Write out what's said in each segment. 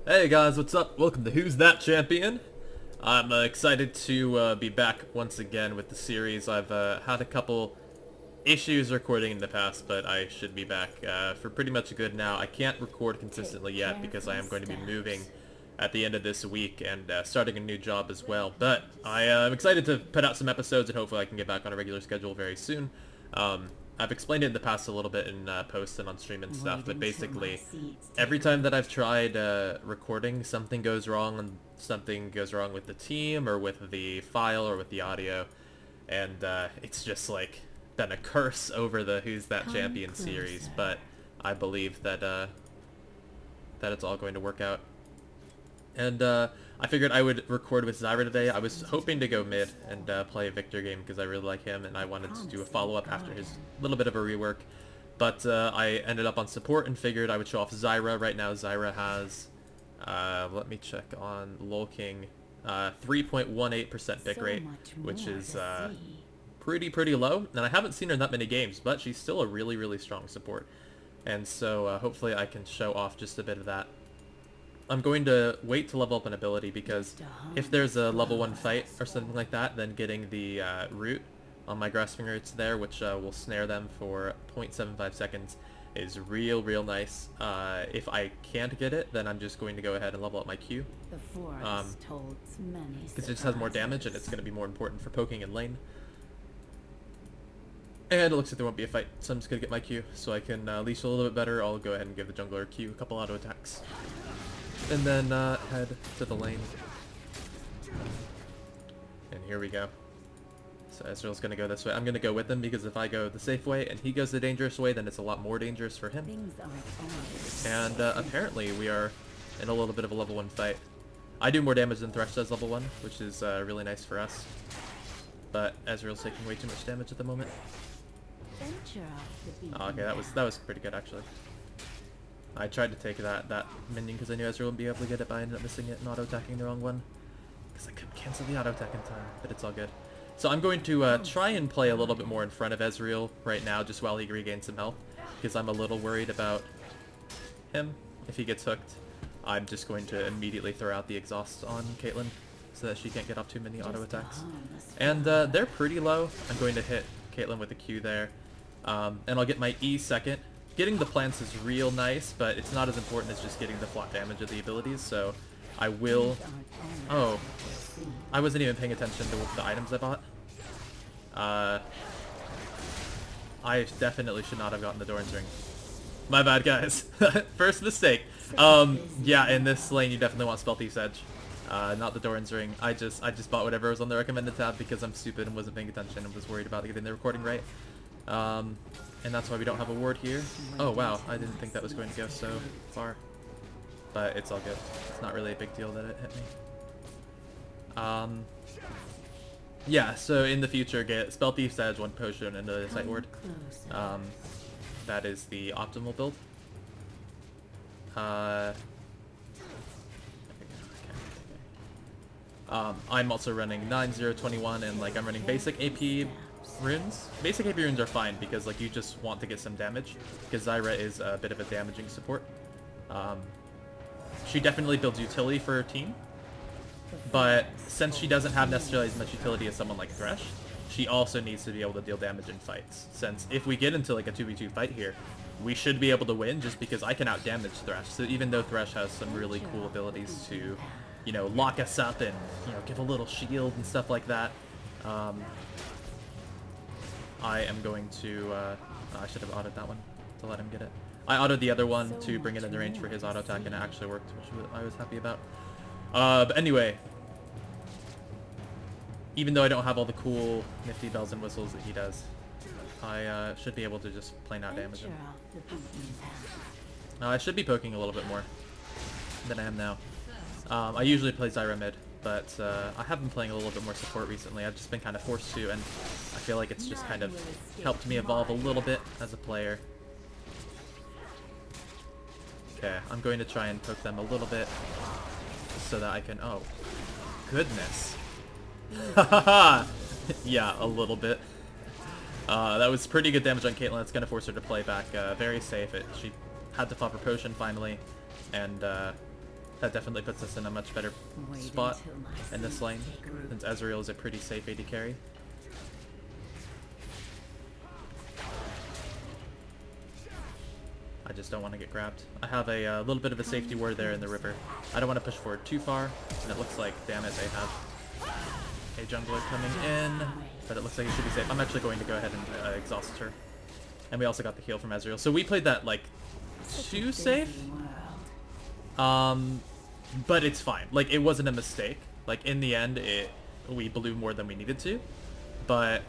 Hey guys, what's up? Welcome to Who's That Champion? I'm excited to be back once again with the series. I've had a couple issues recording in the past, but I should be back for pretty much good now. I can't record consistently yet because I am going to be moving at the end of this week and starting a new job as well. But I am excited to put out some episodes and hopefully I can get back on a regular schedule very soon. I've explained it in the past a little bit in posts and on stream and stuff, but basically, every time that I've tried recording, something goes wrong, and something goes wrong with the team, or with the file, or with the audio, and it's just like been a curse over the Who's That Champion series, but I believe that that it's all going to work out. And I figured I would record with Zyra today. I was hoping to go mid and play a Victor game because I really like him, and I wanted to do a follow-up after his little bit of a rework. But I ended up on support and figured I would show off Zyra. Right now Zyra has, let me check on LoL King, 3.18% pick rate, which is pretty low. And I haven't seen her in that many games, but she's still a really strong support. And so hopefully I can show off just a bit of that. I'm going to wait to level up an ability because if there's a level 1 fight or something like that, then getting the root on my grasping roots there, which will snare them for 0.75 seconds, is real nice. If I can't get it, then I'm just going to go ahead and level up my Q. Because it just has more damage and it's going to be more important for poking in lane. And it looks like there won't be a fight, so I'm just going to get my Q so I can leash a little bit better. I'll go ahead and give the jungler Q a couple auto attacks. And then head to the lane. And here we go. So Ezreal's gonna go this way. I'm gonna go with him because if I go the safe way and he goes the dangerous way, then it's a lot more dangerous for him. And apparently we are in a little bit of a level 1 fight. I do more damage than Thresh does level 1, which is really nice for us. But Ezreal's taking way too much damage at the moment. Oh, okay, that was pretty good actually. I tried to take that minion because I knew Ezreal wouldn't be able to get it, but I ended up missing it and auto-attacking the wrong one. Because I couldn't cancel the auto-attack in time, but it's all good. So I'm going to try and play a little bit more in front of Ezreal right now, just while he regains some health, because I'm a little worried about him. If he gets hooked, I'm just going to immediately throw out the exhaust on Caitlyn, so that she can't get off too many auto-attacks. And they're pretty low. I'm going to hit Caitlyn with a Q there, and I'll get my E second. Getting the plants is real nice, but it's not as important as just getting the flat damage of the abilities, so I will... Oh, I wasn't even paying attention to the items I bought. I definitely should not have gotten the Doran's Ring. My bad, guys. First mistake. Yeah, in this lane you definitely want Spell Thief's Edge, not the Doran's Ring. I just bought whatever was on the recommended tab because I'm stupid and wasn't paying attention and was worried about getting the recording right. And that's why we don't have a ward here. Oh wow, I didn't think that was going to go so far. But it's all good. It's not really a big deal that it hit me. Yeah, so in the future get Spell Thief's Edge, 1 potion, and a Sight Ward. That is the optimal build. I'm also running 9-0-21 and like I'm running basic AP runes. Basic AP runes are fine because like you just want to get some damage because Zyra is a bit of a damaging support. She definitely builds utility for her team, but since she doesn't have necessarily as much utility as someone like Thresh, she also needs to be able to deal damage in fights. Since if we get into like a 2v2 fight here, we should be able to win just because I can out-damage Thresh. So even though Thresh has some really cool abilities to, you know, lock us up and, you know, give a little shield and stuff like that, I am going to, I should have autoed that one to let him get it. I autoed the other one to bring it into range for his auto attack and it actually worked, which I was happy about. But anyway, even though I don't have all the cool nifty bells and whistles that he does, I should be able to just plain out damage him. I should be poking a little bit more than I am now. I usually play Zyra mid, but I have been playing a little bit more support recently. I've just been kind of forced to, and I feel like it's just kind of helped me evolve a little bit as a player. Okay, I'm going to try and poke them a little bit so that I can... Oh, goodness. Yeah, a little bit. That was pretty good damage on Caitlyn. That's going to force her to play back very safe. She had to pop her potion finally, and That definitely puts us in a much better spot in this lane, since Ezreal is a pretty safe AD carry. I just don't want to get grabbed. I have a little bit of a safety ward there in the river. I don't want to push forward too far, and it looks like, damn it, they have a jungler coming in, but it looks like it should be safe. I'm actually going to go ahead and exhaust her. And we also got the heal from Ezreal. So we played that, like, too safe. But it's fine. Like, it wasn't a mistake. Like, in the end, we blew more than we needed to. But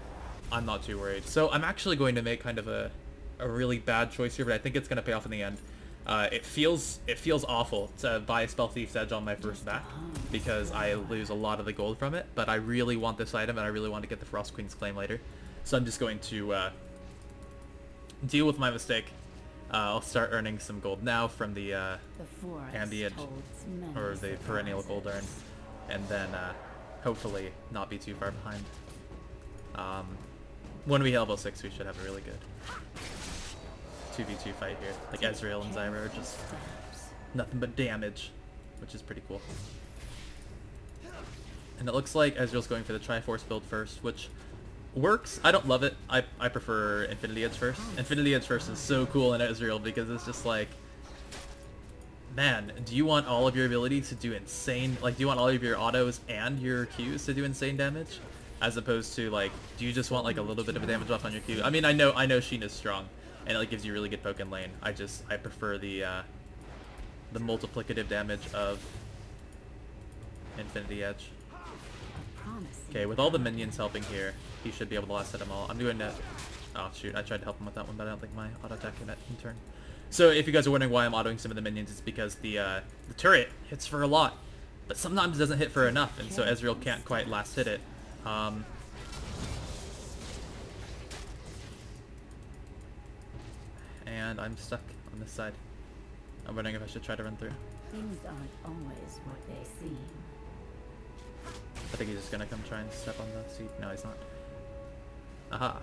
I'm not too worried. So I'm actually going to make kind of a really bad choice here, but I think it's going to pay off in the end. It feels awful to buy a Spell Thief's Edge on my first back, because I lose a lot of the gold from it, but I really want this item, and I really want to get the Frost Queen's Claim later. So I'm just going to deal with my mistake. I'll start earning some gold now from the ambient, or the perennial gold earn, and then hopefully not be too far behind. When we hit level 6, we should have a really good 2v2 fight here. Like, Ezreal and Zyra are just nothing but damage, which is pretty cool. And it looks like Ezreal's going for the Triforce build first, which works. I don't love it. I prefer Infinity Edge first. Infinity Edge first is so cool in Ezreal because it's just like, man, do you want all of your ability to do insane, like, do you want all of your autos and your Qs to do insane damage? As opposed to, like, do you just want, like, a little bit of a damage buff on your Q? I mean, I know Sheena's strong, and it, like, gives you really good poke in lane. I prefer the multiplicative damage of Infinity Edge. Okay, with all the minions helping here, he should be able to last hit them all. I'm doing that. Oh shoot, I tried to help him with that one, but I don't think my auto attack hit in turn. So if you guys are wondering why I'm autoing some of the minions, it's because the turret hits for a lot, but sometimes it doesn't hit for enough, and so Ezreal can't quite last hit it. And I'm stuck on this side. I'm wondering if I should try to run through. Things aren't always what they seem. I think he's just gonna come try and step on the seat. No, he's not. Aha.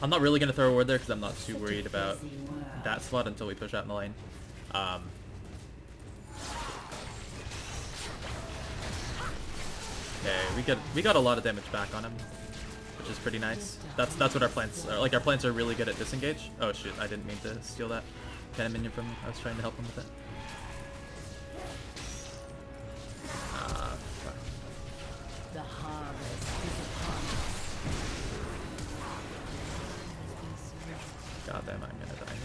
I'm not really gonna throw a ward there because I'm not too worried about that slot until we push out in the lane. Okay, we got a lot of damage back on him, which is pretty nice. That's what our plants are. Like, our plants are really good at disengage. Oh shoot, I didn't mean to steal that kind of minion from him. I was trying to help him with it. The harvest is upon us. God damn, I'm gonna die.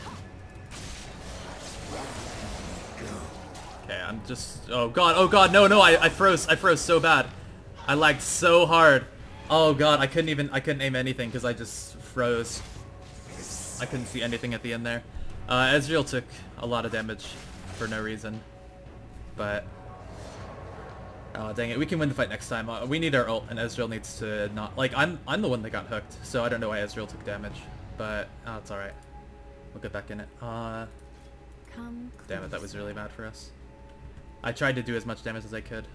Okay, I'm just... Oh god, no, I froze so bad. I lagged so hard. Oh god, I couldn't aim anything because I just froze. I couldn't see anything at the end there. Ezreal took a lot of damage for no reason, but... Oh, dang it, we can win the fight next time. We need our ult, and Ezreal needs to not... Like, I'm the one that got hooked, so I don't know why Ezreal took damage, but it's alright. We'll get back in it. Damn it, that was really bad for us. I tried to do as much damage as I could.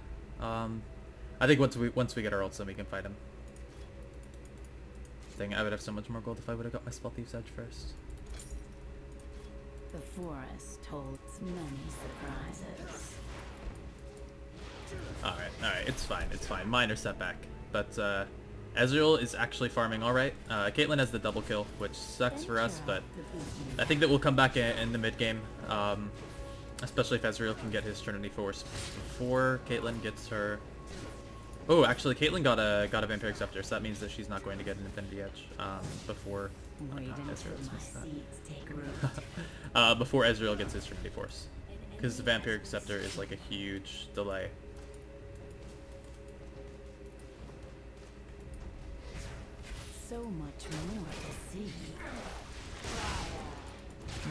I think once we get our ults, then we can fight him. Dang it, I would have so much more gold if I would have got my Spell Thief's Edge first. The forest holds many surprises. Alright, it's fine. Minor setback. But Ezreal is actually farming alright. Caitlyn has the double kill, which sucks for us, but I think that we'll come back in the mid game. Especially if Ezreal can get his Trinity Force before Caitlyn gets her... Oh, actually, Caitlyn got a Vampiric Scepter, so that means that she's not going to get an Infinity Edge before Ezreal's missed that. Before Ezreal gets his Trinity Force, because the Vampiric Scepter is like a huge delay. So much more to see.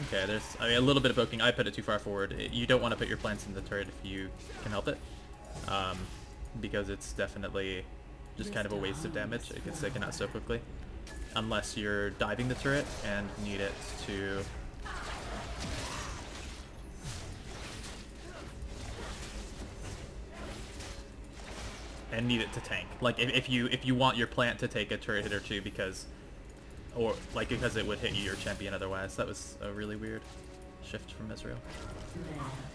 Okay, there's a little bit of poking. I put it too far forward. You don't want to put your plants in the turret if you can help it. Because it's definitely just kind of a waste of damage. It gets taken out so quickly. Unless you're diving the turret and need it to... And need it to tank. Like, if you want your plant to take a turret hit or two because... Or, like, because it would hit your champion otherwise. That was really weird. Shift from Israel.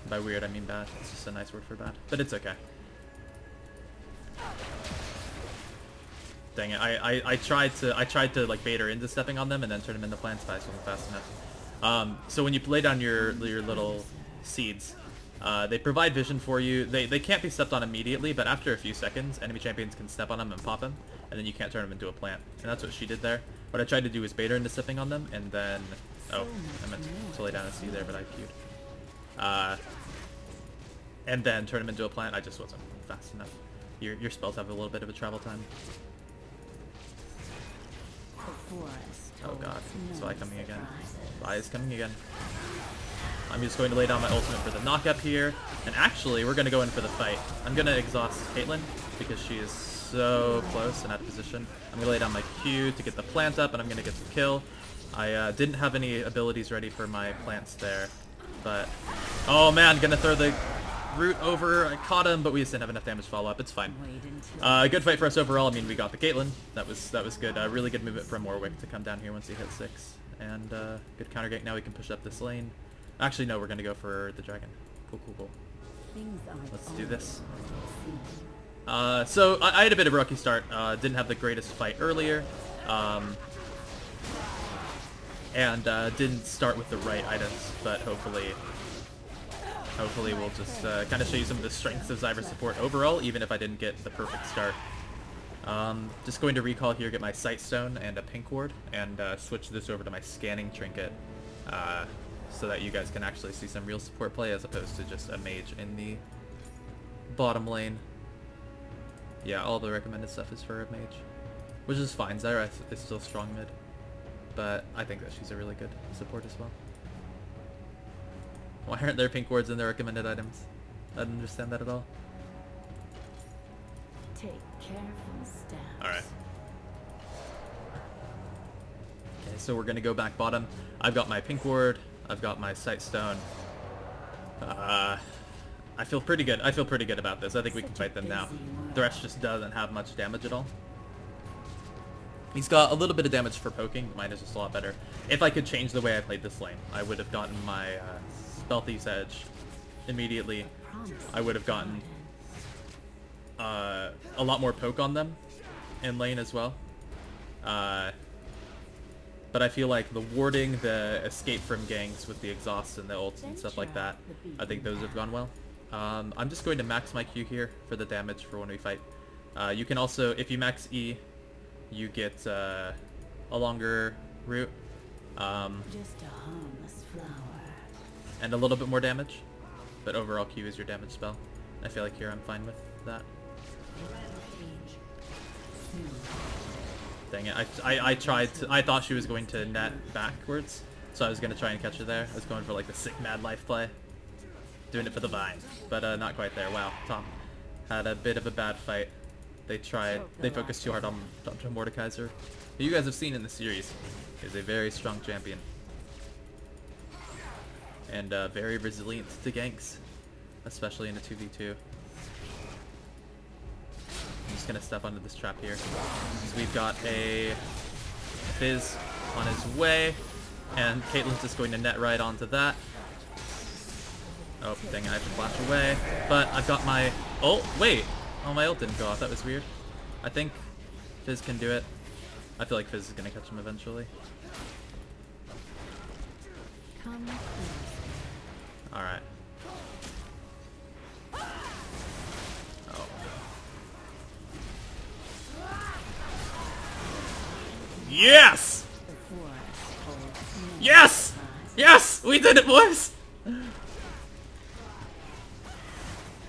By weird, I mean bad. It's just a nice word for bad. But it's okay. Dang it, I tried to like bait her into stepping on them and then turn them into plants, but I wasn't fast enough. So when you lay down your little seeds, they provide vision for you. They can't be stepped on immediately, but after a few seconds, enemy champions can step on them and pop them, and then you can't turn them into a plant. And that's what she did there. What I tried to do was bait her into stepping on them, and then... Oh, I meant to lay down a seed there, but I queued. And then turn them into a plant. I just wasn't fast enough. Your spells have a little bit of a travel time. Oh god, Spy coming again. Spy is coming again. I'm just going to lay down my ultimate for the knock-up here. And actually, we're going to go in for the fight. I'm going to exhaust Caitlyn because she is so close and out of position. I'm going to lay down my Q to get the plant up, and I'm going to get the kill. I didn't have any abilities ready for my plants there. But, oh man, going to throw the root over. I caught him, but we just didn't have enough damage to follow up. It's fine. Good fight for us overall. I mean, we got the Caitlyn. That was good. Really good movement from Warwick to come down here once he hit 6. And good counter gank. Now we can push up this lane. Actually, no, we're going to go for the dragon. Cool. Let's do this. So, I had a bit of a rocky start. Didn't have the greatest fight earlier. And didn't start with the right items, but hopefully we'll just kind of show you some of the strengths of Zyra support overall, even if I didn't get the perfect start. Just going to recall here, get my Sight Stone and a Pink Ward, and switch this over to my Scanning Trinket, so that you guys can actually see some real support play as opposed to just a mage in the bottom lane. Yeah, all the recommended stuff is for a mage, which is fine. Zyra is still strong mid, but I think that she's a really good support as well. Why aren't there Pink Wards in the recommended items? I don't understand that at all. Take careful steps. Alright. Okay, so we're gonna go back bottom. I've got my Pink Ward. I've got my Sight Stone. I feel pretty good. I feel pretty good about this. I think we can fight them now. Thresh just doesn't have much damage at all. He's got a little bit of damage for poking. Mine is just a lot better. If I could change the way I played this lane, I would have gotten my Spell Thief's Edge immediately. I would have gotten a lot more poke on them in lane as well. But I feel like the warding, the escape from ganks with the exhaust and the ults and stuff like that, I think those have gone well. I'm just going to max my Q here for the damage for when we fight. You can also, if you max E, you get a longer route. Just a harmless flower. And a little bit more damage. But overall Q is your damage spell. I feel like here I'm fine with that. Dang it, I tried to, I thought she was going to net backwards, so I was going to try and catch her there. I was going for like the sick mad life play. Doing it for the vine, but not quite there. Wow, Tom had a bit of a bad fight. They focused too hard on Dr. Mordekaiser, who you guys have seen in the series is a very strong champion. And very resilient to ganks, especially in a 2v2. I'm just gonna step onto this trap here. So we've got a Fizz on his way, and Caitlyn's just going to net right onto that. Oh, dang it, I have to flash away. But I've got my ult. Wait! Oh, my ult didn't go off. That was weird. I think Fizz can do it. I feel like Fizz is gonna catch him eventually. Alright. Oh. Yes! Yes! Yes! We did it, boys!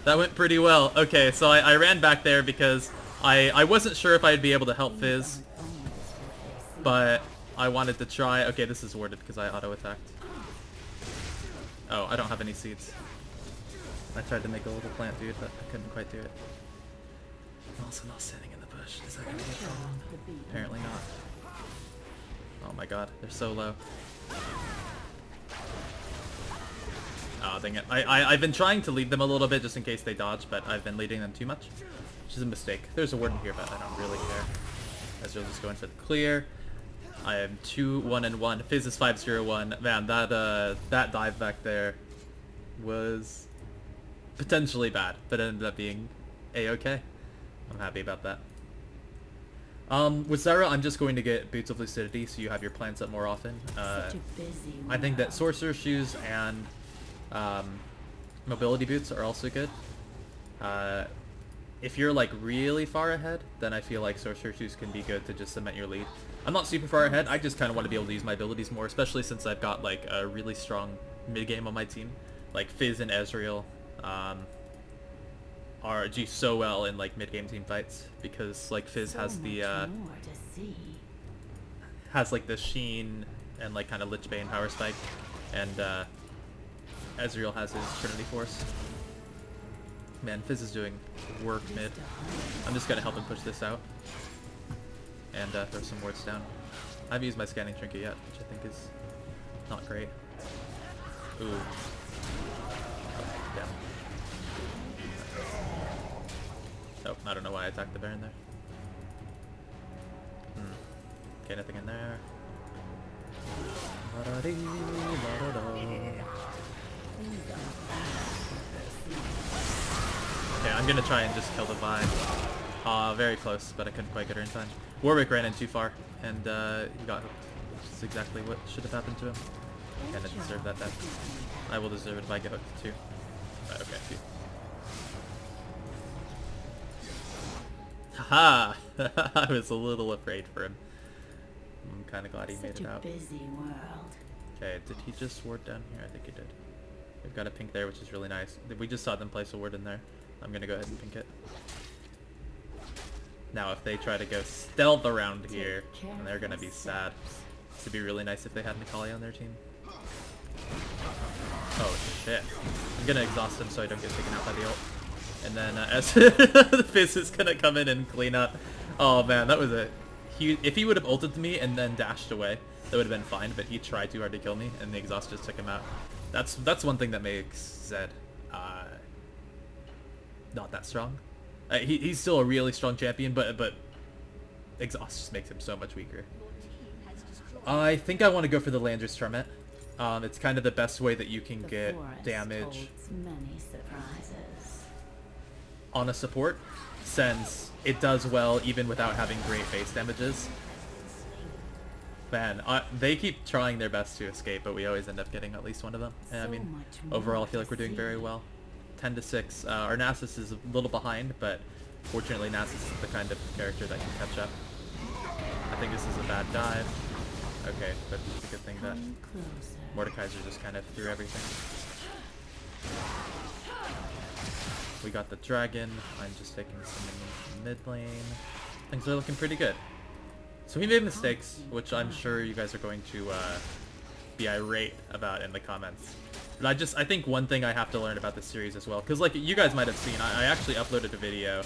That went pretty well. Okay, so I ran back there because I wasn't sure if I'd be able to help Fizz, but I wanted to try. Okay, this is warded because I auto-attacked. Oh, I don't have any seeds. I tried to make a little plant, dude, but I couldn't quite do it. I'm also not standing in the bush. Is that gonna be a problem? Apparently not. Oh my god, they're so low. Oh, dang it. I've been trying to lead them a little bit just in case they dodge, but I've been leading them too much, which is a mistake. There's a warden here, but I don't really care. Ezreal's just going for the clear. I am 2-1-1. Fizz is 5-0-1. Man, that dive back there was potentially bad, but it ended up being a-okay. I'm happy about that. With Zyra, I'm just going to get Boots of Lucidity, so you have your plants up more often. I think that Sorcerer Shoes and Mobility Boots are also good. If you're like really far ahead, then I feel like Sorcerer Shoes can be good to just cement your lead. I'm not super far ahead, I just kind of want to be able to use my abilities more, especially since I've got like a really strong mid-game on my team. Like Fizz and Ezreal do so well in like mid-game team fights, because like Fizz has the has like the Sheen and like kind of Lich Bane power spike, and Ezreal has his Trinity Force. Man, Fizz is doing work mid. I'm just gonna help him push this out and throw some wards down. I haven't used my scanning trinket yet, which I think is not great. Ooh. Oh, damn. Oh, I don't know why I attacked the Baron there. Okay, nothing in there. Okay, I'm gonna try and just kill the Vi. Very close, but I couldn't quite get her in time. Warwick ran in too far, and he got hooked, which is exactly what should have happened to him. And I deserve that death. I will deserve it if I get hooked too. Okay, phew. Haha! I was a little afraid for him. I'm kind of glad he made it out. Busy world. Okay, did he just ward down here? I think he did. We've got a pink there, which is really nice. We just saw them place a ward in there. I'm gonna go ahead and pink it. Now, if they try to go stealth around here, then they're gonna be sad. It'd be really nice if they had Nikali on their team. Oh shit! I'm gonna exhaust him so I don't get taken out by the ult. And then as the Fizz is gonna come in and clean up. Oh man, that was a huge. If he would have ulted me and then dashed away, that would have been fine. But he tried too hard to kill me, and the exhaust just took him out. That's one thing that makes Zed not that strong. He's still a really strong champion, but exhaust just makes him so much weaker. I think I want to go for the Landers Torment. It's kind of the best way that you can get damage on a support, since it does well even without having great base damages. Man, they keep trying their best to escape, but we always end up getting at least one of them. And I mean, overall I feel like we're doing very well. 10-6. Our Nasus is a little behind, but fortunately Nasus is the kind of character that can catch up. I think this is a bad dive. Okay, but it's a good thing that Mordekaiser just kind of threw everything. We got the dragon. I'm just taking some in mid lane. Things are looking pretty good. So we made mistakes, which I'm sure you guys are going to be irate about in the comments. But I think one thing I have to learn about this series as well, because like you guys might have seen, I actually uploaded a video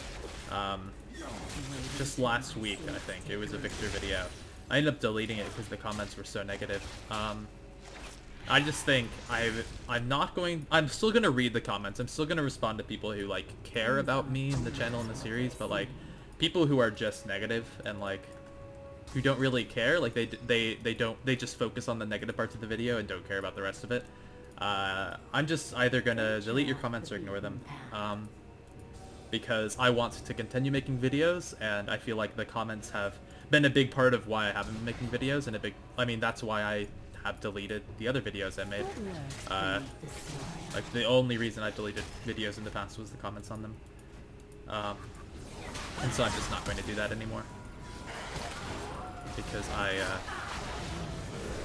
just last week, I think. It was a Victor video. I ended up deleting it because the comments were so negative. I just think I'm still gonna read the comments. I'm still gonna respond to people who like care about me and the channel and the series, but like people who are just negative and like who don't really care, like they just focus on the negative parts of the video and don't care about the rest of it. I'm just either gonna delete your comments or ignore them, because I want to continue making videos, and I feel like the comments have been a big part of why I haven't been making videos, and that's why I have deleted the other videos I made. Like the only reason I deleted videos in the past was the comments on them, and so I'm just not going to do that anymore, because I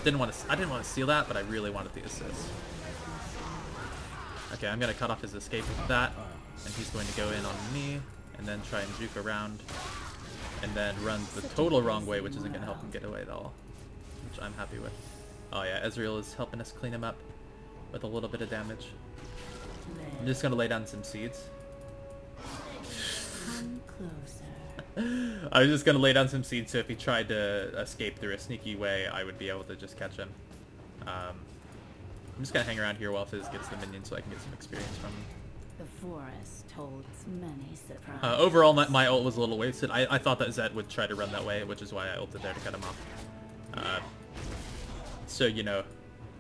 didn't want to steal that, but I really wanted the assist. Okay, I'm gonna cut off his escape with that, and he's going to go in on me, and then try and juke around, and then run the total wrong way, which isn't gonna help him get away at all, which I'm happy with. Oh yeah, Ezreal is helping us clean him up with a little bit of damage. I'm just gonna lay down some seeds. Come closer. I was just gonna lay down some seeds, so if he tried to escape through a sneaky way, I would be able to just catch him. I'm just gonna hang around here while Fizz gets the minions so I can get some experience from him. The forest holds many surprises. Overall, my ult was a little wasted. I thought that Zed would try to run that way, which is why I ulted there to cut him off. So, you know,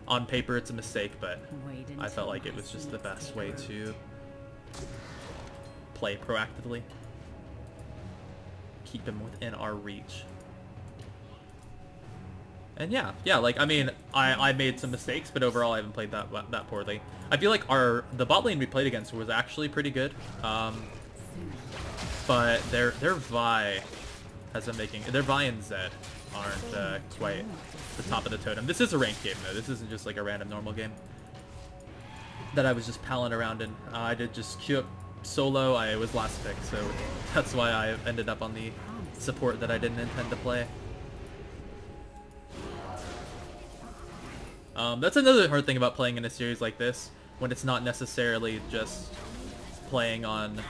on paper it's a mistake, but Wait I felt until like it my was just the seeds best take way root. to play proactively. Keep him within our reach. And yeah, like, I mean, I made some mistakes, but overall I haven't played that poorly. I feel like the bot lane we played against was actually pretty good. But their Vi has been making... Their Vi and Zed aren't quite the top of the totem. This is a ranked game, though. This isn't just like a random normal game that I was just palling around in. I did just queue up solo. I was last pick, so that's why I ended up on the support that I didn't intend to play. That's another hard thing about playing in a series like this, when it's not necessarily just playing on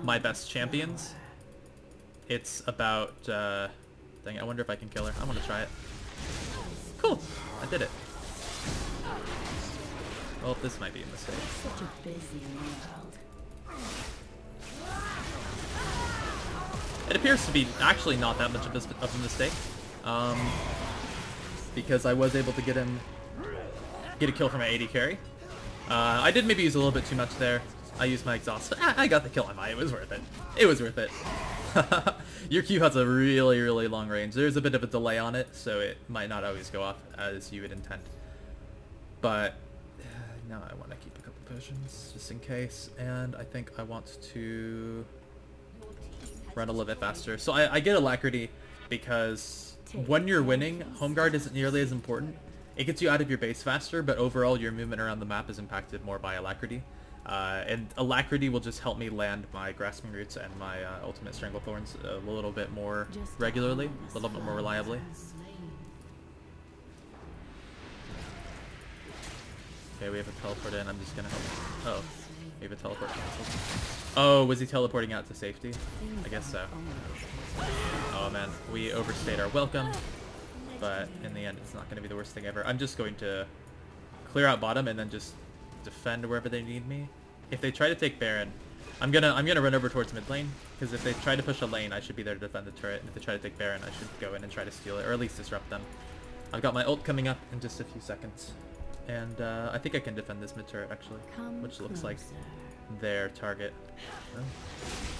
my best champions. It's about, dang, I wonder if I can kill her. I want to try it. Cool, I did it. Well, this might be a mistake. Such a busy world. It appears to be actually not that much of a mistake, because I was able to get a kill for my AD carry. I did maybe use a little bit too much there. I used my exhaust, but I got the kill on my. It was worth it. It was worth it. Your Q has a really, really long range. There's a bit of a delay on it, so it might not always go off as you would intend. But now I want to keep a couple potions just in case, and I think I want to run a little bit faster. So I get Alacrity because when you're winning, Home Guard isn't nearly as important. It gets you out of your base faster, but overall your movement around the map is impacted more by Alacrity. And Alacrity will just help me land my Grasping Roots and my Ultimate Stranglethorns a little bit more regularly, a little bit more reliably. Okay, we have a teleport in. I'm just gonna help. Oh, we have a teleport canceled. Oh, was he teleporting out to safety? I guess so. Oh man, we overstayed our welcome. But in the end, it's not going to be the worst thing ever. I'm just going to clear out bottom and then just defend wherever they need me. If they try to take Baron, I'm gonna run over towards mid lane, because if they try to push a lane, I should be there to defend the turret. And if they try to take Baron, I should go in and try to steal it, or at least disrupt them. I've got my ult coming up in just a few seconds, and I think I can defend this mid turret actually, which looks like their target.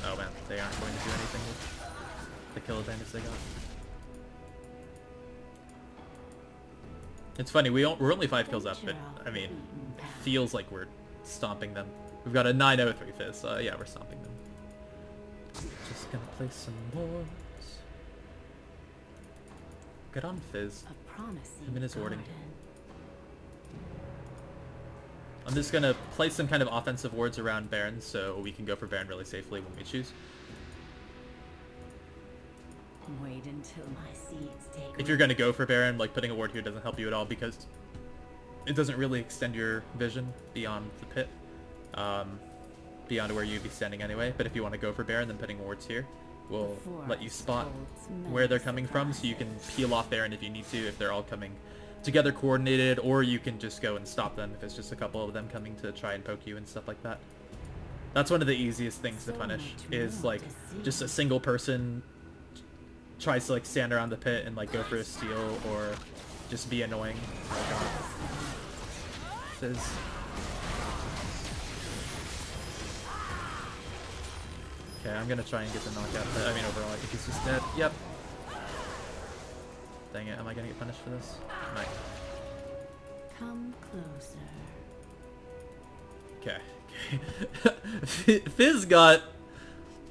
Oh man, they aren't going to do anything with the kill advantage they got. It's funny, we're only 5 kills up, but I mean, feels like we're stomping them. We've got a 9-0-3 Fizz, so yeah, we're stomping them. Just gonna play some wards. Get on Fizz. I'm in his warding. I'm just gonna play some kind of offensive wards around Baron so we can go for Baron really safely when we choose. Wait until my seeds take If you're gonna go for Baron, like putting a ward here doesn't help you at all because it doesn't really extend your vision beyond the pit, beyond where you'd be standing anyway. But if you want to go for Baron, then putting wards here will let you spot where they're coming from, so you can peel off Baron if you need to, if they're all coming together coordinated, or you can just go and stop them if it's just a couple of them coming to try and poke you and stuff like that. That's one of the easiest things to punish, is like just a single person tries to like stand around the pit and like go for a steal or just be annoying. Oh god. Fizz. Okay, I'm gonna try and get the knockout, but I mean overall I think he's just dead. Yep. Dang it, am I gonna get punished for this? I might. Come closer. Okay. Fizz got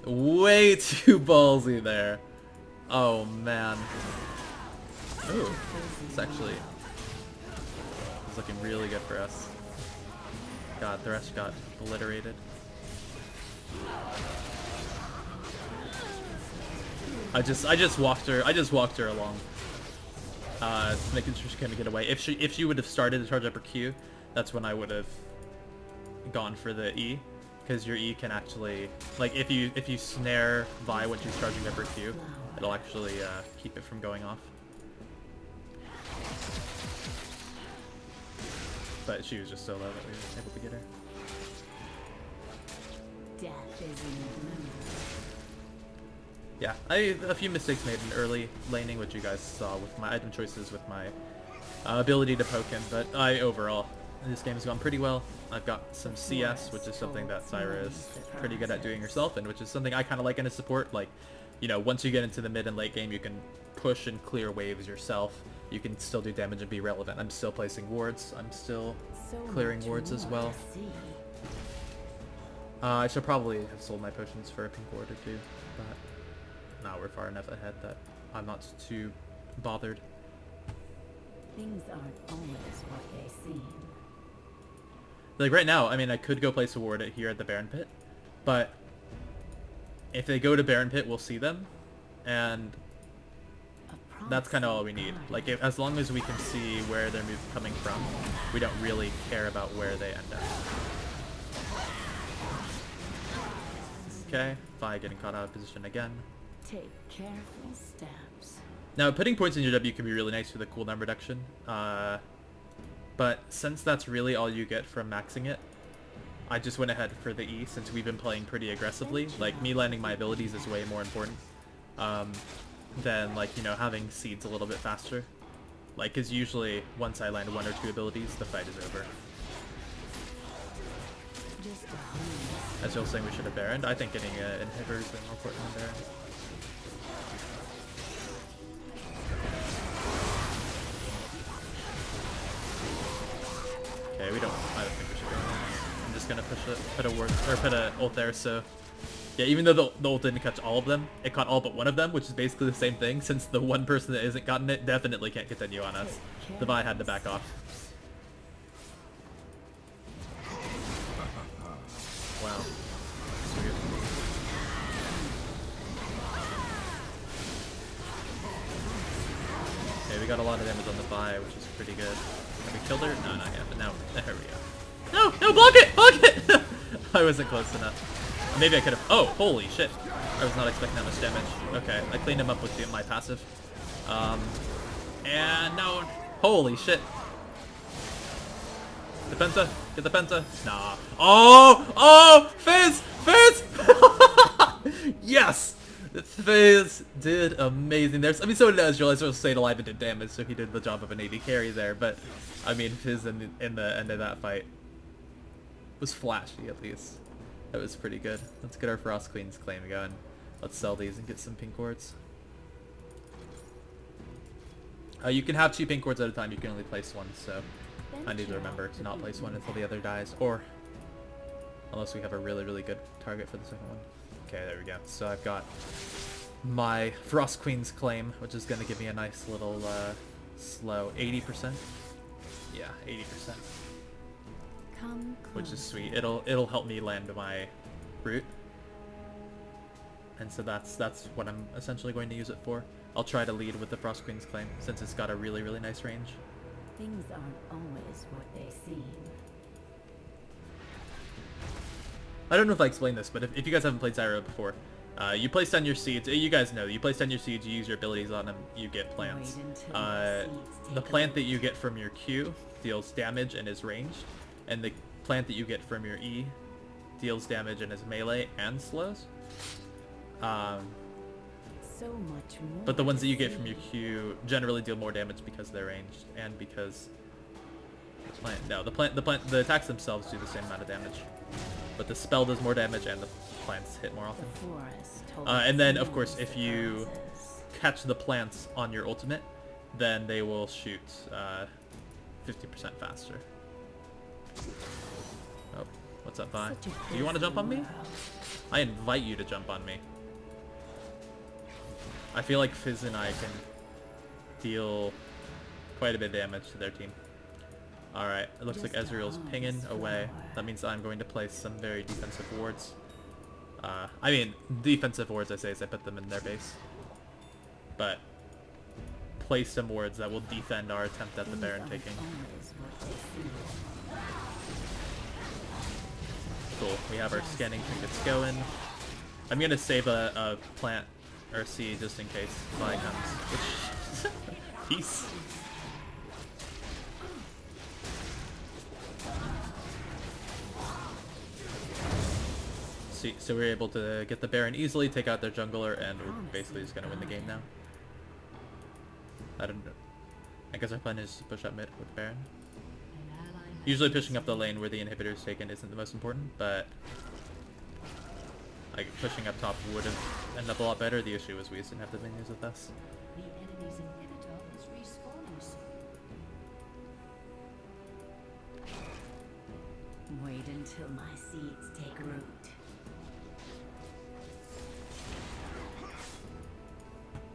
way too ballsy there. Oh man. Ooh, it's actually it's looking really good for us. God, the rest got obliterated. I just walked her along, making sure she couldn't get away. If she would have started to charge up her Q, that's when I would have gone for the E, because your E can actually, like, if you snare Vi when she's charging up her Q, it'll actually keep it from going off. But she was just so low that we were able to get her. Death is in the moon. yeah, a few mistakes made in early laning, which you guys saw with my item choices, with my ability to poke him, but overall, this game has gone pretty well. I've got some CS, which is something that Zyra is pretty good at doing herself, and which is something I kind of like in a support. Like, you know, once you get into the mid and late game, you can push and clear waves yourself. You can still do damage and be relevant. I'm still placing wards. I'm still clearing wards as well. I should probably have sold my potions for a pink ward or two, but now we're far enough ahead that I'm not too bothered. Things aren't always what they seem. Like right now, I mean, I could go place a ward here at the Baron Pit, but if they go to Baron Pit, we'll see them, and that's kind of all we need. Like, as long as we can see where their move's coming from, we don't really care about where they end up. Okay, Vi getting caught out of position again. Take careful steps. Now, putting points in your W can be really nice for the cooldown reduction, but since that's really all you get from maxing it, I just went ahead for the E since we've been playing pretty aggressively. Like, me landing my abilities is way more important than, like, you know, having seeds a little bit faster. Like, because usually once I land 1 or 2 abilities, the fight is over. As you're saying, we should have Baroned. I think getting an inhibitor is more important than Baron. Okay, I don't think we should go. I'm just gonna put a word, or put a ult there, so... Yeah, even though the ult didn't catch all of them, it caught all but one of them, which is basically the same thing, since the one person that isn't gotten it definitely can't continue on us. The Vi had to back off. Wow. Sweet. Okay, we got a lot of damage on the Vi, which is pretty good. Have we killed her? No, not yet, but now, there we go. No, no, block it! Block it! I wasn't close enough. Maybe I could have, oh, holy shit. I was not expecting that much damage. Okay, I cleaned him up with my passive. And no, holy shit. The penta, get the penta. Nah. Oh, oh, Fizz, Fizz! Yes! Fizz did amazing. I mean, so did Ezreal. Ezreal stayed alive and did damage, so he did the job of an AD carry there. But, I mean, Fizz in the end of that fight was flashy, at least. That was pretty good. Let's get our Frost Queen's claim going. Let's sell these and get some pink wards. You can have 2 pink wards at a time. You can only place 1, so I need to remember to not place 1 until the other dies. Or, unless we have a really, really good target for the second one. Okay, there we go. So I've got my Frost Queen's claim, which is going to give me a nice little slow 80%. Yeah, 80%. Which is sweet. It'll help me land my root. And so that's what I'm essentially going to use it for. I'll try to lead with the Frost Queen's claim since it's got a really, really nice range. Things aren't always what they seem. I don't know if I explained this, but if you guys haven't played Zyra before, you place down your seeds. You guys know, you place down your seeds, you use your abilities on them, you get plants. The plant that you get from your Q deals damage and is ranged, and the plant that you get from your E deals damage and is melee and slows. So much more. But the ones that you get from your Q generally deal more damage because they're ranged and because the attacks themselves do the same amount of damage, but the spell does more damage and the plants hit more often. And then of course if you catch the plants on your ultimate, then they will shoot 50% faster. Oh, what's up, Vi? Do you want to jump on me? I invite you to jump on me. I feel like Fizz and I can deal quite a bit of damage to their team. Alright, it looks like Ezreal's pinging away. That means I'm going to place some very defensive wards. I mean, defensive wards I say as I put them in their base. But place some wards that will defend our attempt at the Baron taking. Cool, we have our scanning trinkets going. I'm gonna save a plant or seed just in case Vi comes. Peace. So we're able to get the Baron easily, take out their jungler, and we're basically just gonna win the game now. I don't know. I guess our plan is to push up mid with Baron. Usually pushing up the lane where the inhibitor is taken isn't the most important, but like pushing up top would have ended up a lot better. The issue was we just didn't have the minions with us. The enemy's inhibitor is respawning soon. Wait until my seeds take root.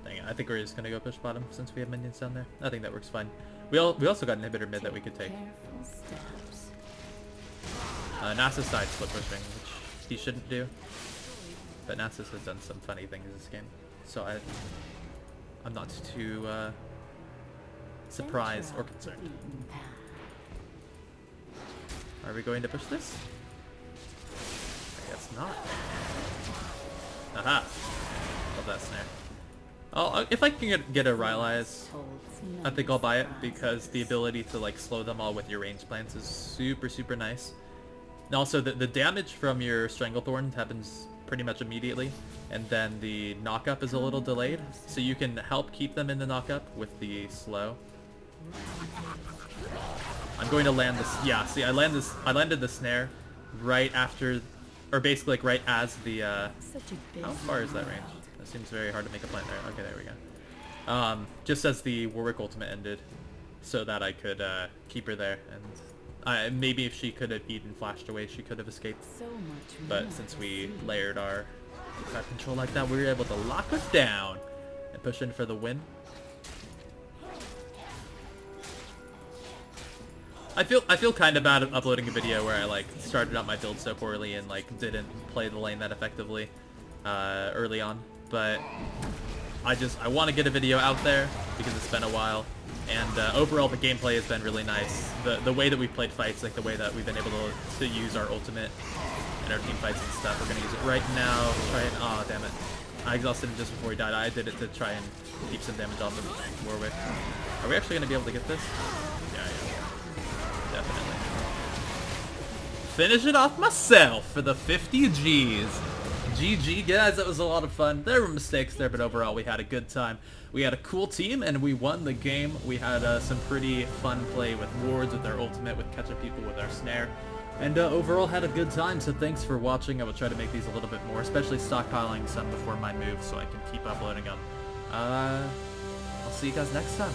Dang it, I think we're just gonna go push bottom since we have minions down there. I think that works fine. We also got an inhibitor mid that we could take. Careful steps. Nasus side split pushing, which he shouldn't do. But Nasus has done some funny things this game, so I'm not too surprised or concerned. Are we going to push this? I guess not. Aha! Love that snare. Oh, if I can get a Rylai's, I think I'll buy it, because the ability to like slow them all with your range plants is super nice. And also the damage from your Stranglethorn happens pretty much immediately, and then the knockup is a little delayed, so you can help keep them in the knockup with the slow. I'm going to land this. Yeah, see, I landed the snare right after, or basically like right as the. How far is that range? That seems very hard to make a plant there. Okay, there we go. Just as the Warwick ultimate ended, so that I could keep her there, and maybe if she could have eaten flashed away, she could have escaped. But since we layered our control like that, we were able to lock her down and push in for the win. I feel kind of bad at uploading a video where I like started out my build so poorly and like didn't play the lane that effectively early on, but I want to get a video out there because it's been a while, and overall the gameplay has been really nice. The way that we played fights, like the way that we've been able to use our ultimate in our team fights and stuff. We're gonna use it right now. Try and oh damn it, I exhausted him just before he died. I did it to try and keep some damage off of Warwick. Are we actually gonna be able to get this? Yeah. Definitely. Finish it off myself for the 50 Gs. GG, guys, that was a lot of fun. There were mistakes there, but overall we had a good time. We had a cool team, and we won the game. We had some pretty fun play with wards, with our ultimate, with catching people with our snare, and overall had a good time. So thanks for watching. I will try to make these a little bit more, especially stockpiling some before my move so I can keep uploading them. I'll see you guys next time.